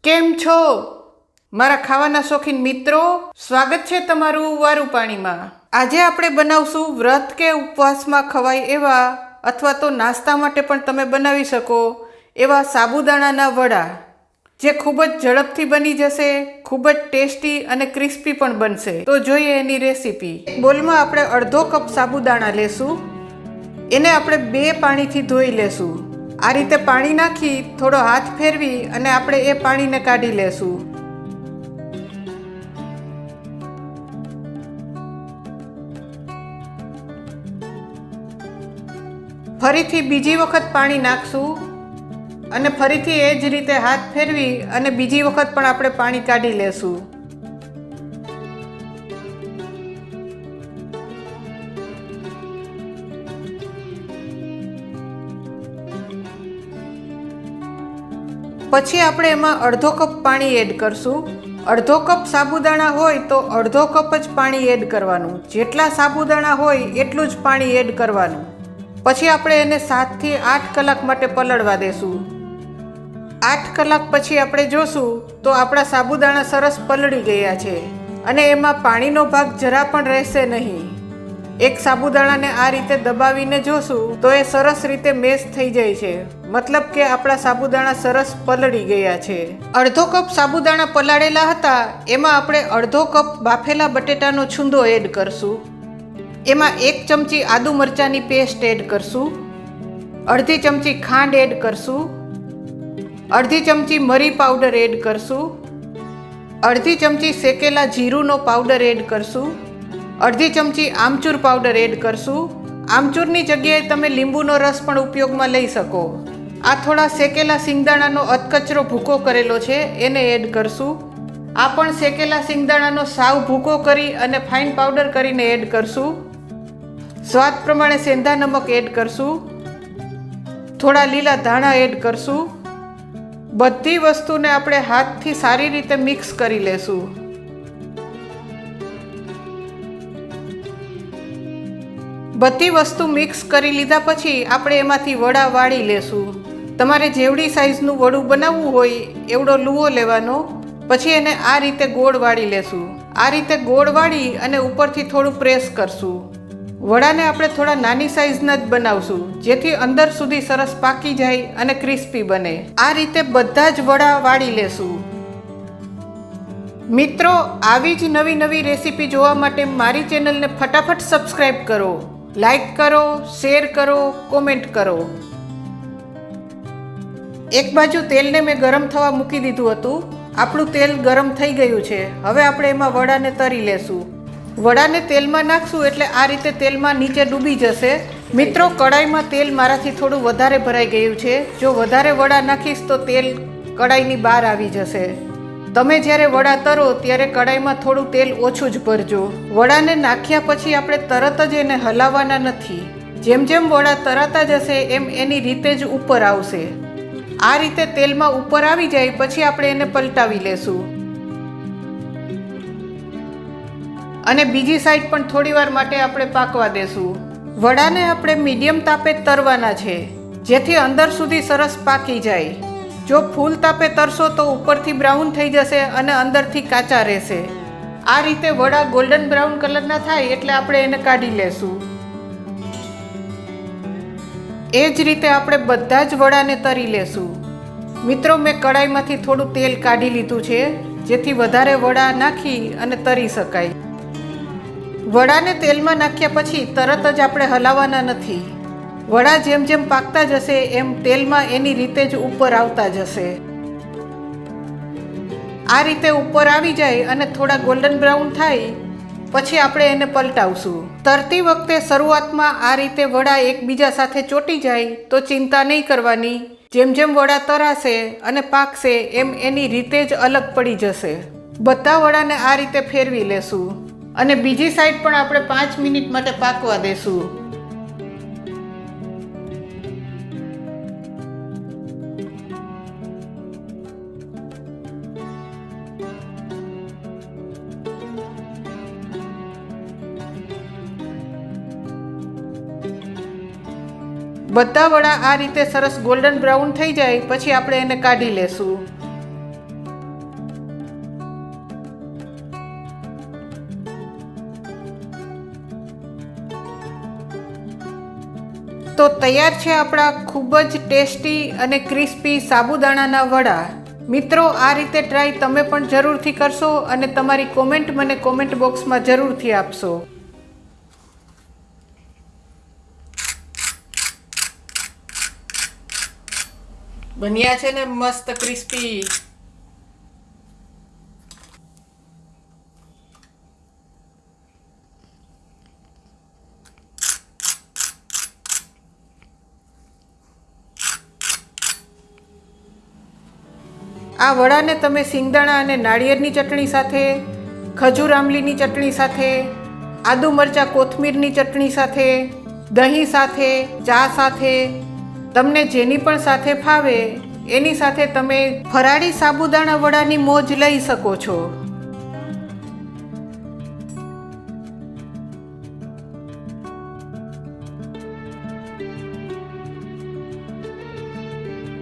કેમ છો મારા ખાવાના શોખીન મિત્રો? સ્વાગત છે તમારું વારું પાણીમાં। આજે આપણે બનાવશું વ્રત કે ઉપવાસમાં ખવાય એવા અથવા તો નાસ્તા માટે પણ તમે બનાવી શકો એવા સાબુદાણાના વડા, જે ખૂબ જ ઝડપથી બની જશે, ખૂબ જ ટેસ્ટી અને ક્રિસ્પી પણ બનશે। તો જોઈએ એની રેસીપી। બોલમાં આપણે અડધો કપ સાબુદાણા લેશું, એને આપણે 2 પાણીથી ધોઈ લેશું। આ રીતે પાણી નાખી થોડો હાથ ફેરવી અને આપણે એ પાણીને કાઢી લેશું। ફરીથી બીજી વખત પાણી નાખશું અને ફરીથી એ જ રીતે હાથ ફેરવી અને બીજી વખત પણ આપણે પાણી કાઢી લેશું। પછી આપણે એમાં અડધો કપ પાણી એડ કરશું। અડધો કપ સાબુદાણા હોય તો અડધો કપ જ પાણી એડ કરવાનું, જેટલા સાબુદાણા હોય એટલું જ પાણી એડ કરવાનું। પછી આપણે એને 7 થી 8 કલાક માટે પલળવા દેશું। 8 કલાક પછી આપણે જોશું તો આપણા સાબુદાણા સરસ પલળી ગયા છે અને એમાં પાણીનો ભાગ જરા પણ રહેશે નહીં। એક સાબુદાણાને આ રીતે દબાવીને જોશું તો એ સરસ રીતે મેશ થઈ જાય છે, મતલબ કે આપણા સાબુદાણા સરસ પલળી ગયા છે। અડધો કપ સાબુદાણા પલાળેલા હતા, એમાં આપણે અડધો કપ બાફેલા બટેટાનો છૂંદો એડ કરશું। એમાં 1 ચમચી આદુ મરચાંની પેસ્ટ એડ કરશું, અડધી ચમચી ખાંડ એડ કરશું, અડધી ચમચી મરી પાવડર એડ કરશું, અડધી ચમચી શેકેલા જીરુંનો પાવડર એડ કરશું, અડધી ચમચી આમચૂર પાવડર એડ કરશું। આમચૂરની જગ્યાએ તમે લીંબુનો રસ પણ ઉપયોગમાં લઈ શકો। આ થોડા શેકેલા સિંગદાણાનો અધકચરો ભૂકો કરેલો છે, એને એડ કરશું। આ પણ શેકેલા સિંગદાણાનો સાવ ભૂકો કરી અને ફાઇન પાવડર કરીને એડ કરશું। સ્વાદ પ્રમાણે સેંધા નમક એડ કરશું, થોડા લીલા ધાણા એડ કરશું। બધી વસ્તુને આપણે હાથથી સારી રીતે મિક્સ કરી લેશું। બધી વસ્તુ મિક્સ કરી લીધા પછી આપણે એમાંથી વડા વાળી લેશું। તમારે જેવડી સાઈઝનું વડું બનાવવું હોય એવડો લુવો લેવાનો, પછી એને આ રીતે ગોળ વાળી લેશું। આ રીતે ગોળ વાળી અને ઉપરથી થોડું પ્રેસ કરશું। વડાને આપણે થોડા નાની સાઈઝના જ બનાવશું, જેથી અંદર સુધી સરસ પાકી જાય અને ક્રિસ્પી બને। આ રીતે બધા જ વડા વાળી લેશું। મિત્રો, આવી જ નવી નવી રેસીપી જોવા માટે મારી ચેનલને ફટાફટ સબસ્ક્રાઈબ કરો, લાઈક કરો, શેર કરો, કોમેન્ટ કરો। એક બાજુ તેલને મેં ગરમ થવા મૂકી દીધું હતું। આપણું તેલ ગરમ થઈ ગયું છે। હવે આપણે એમાં વડાને તરી લેશું। વડાને તેલમાં નાખશું એટલે આ રીતે તેલમાં નીચે ડૂબી જશે। મિત્રો, કડાઈમાં તેલ મારાથી થોડું વધારે ભરાઈ ગયું છે। જો વધારે વડા નાખીશ તો તેલ કડાઈની બહાર આવી જશે। તમે જ્યારે વડા તરો ત્યારે કડાઈમાં થોડું તેલ ઓછું જ ભરજો। વડાને નાખ્યા પછી આપણે તરત જ એને હલાવવાના નથી। જેમ જેમ વડા તરાતા જશે એમ એની રીતે જ ઉપર આવશે। આ રીતે તેલમાં ઉપર આવી જાય પછી આપણે એને પલટાવી લેશું અને બીજી સાઈડ પણ થોડીવાર માટે આપણે પાકવા દેશું। વડાને આપણે મીડિયમ તાપે તરવાના છે, જેથી અંદર સુધી સરસ પાકી જાય। જો ફૂલ તાપે તરશો તો ઉપરથી બ્રાઉન થઈ જશે અને અંદરથી કાચા રહેશે। આ રીતે વડા ગોલ્ડન બ્રાઉન કલરના થાય એટલે આપણે એને કાઢી લેશું। એ જ રીતે આપણે બધા જ વડાને તરી લેશું। મિત્રો, મેં કડાઈમાંથી થોડું તેલ કાઢી લીધું છે, જેથી વધારે વડા નાખી અને તરી શકાય। વડાને તેલમાં નાખ્યા પછી તરત જ આપણે હલાવવાના નથી। વડા જેમ જેમ પાકતા જશે એમ તેલમાં એની રીતે જ ઉપર આવતા જશે। આ રીતે ઉપર આવી જાય અને થોડા ગોલ્ડન બ્રાઉન થાય પછી આપણે એને પલટાવશું। તરતી વખતે શરૂઆતમાં આ રીતે વડા એકબીજા સાથે ચોંટી જાય તો ચિંતા નહીં કરવાની। જેમ જેમ વડા તરાશે અને પાકશે એમ એની રીતે જ અલગ પડી જશે। બધા વડાને આ રીતે ફેરવી લેશું અને બીજી સાઈડ પણ આપણે 5 મિનિટ માટે પાકવા દેશું। બધા વડા આ રીતે સરસ ગોલ્ડન બ્રાઉન થઈ જાય પછી આપણે એને કાઢી લેશું। તો તૈયાર છે આપણા ખૂબ જ ટેસ્ટી અને ક્રિસ્પી સાબુદાણાના વડા. મિત્રો, આ રીતે ટ્રાય તમે પણ જરૂરથી કરશો અને તમારી કોમેન્ટ મને કોમેન્ટ બોક્સમાં જરૂરથી આપશો. બન્યા છે ને મસ્ત ક્રિસ્પી. આ વડાને તમે સિંગદાણા અને નાળિયેરની ચટણી સાથે, ખજૂર આંબલીની ચટણી સાથે, આદુ મરચાં કોથમીરની ચટણી સાથે, દહીં સાથે, ચા સાથે, તમને જેની પણ સાથે ફાવે એની સાથે તમે ફરાળી સાબુદાણા વડાની મોજ લઈ શકો છો.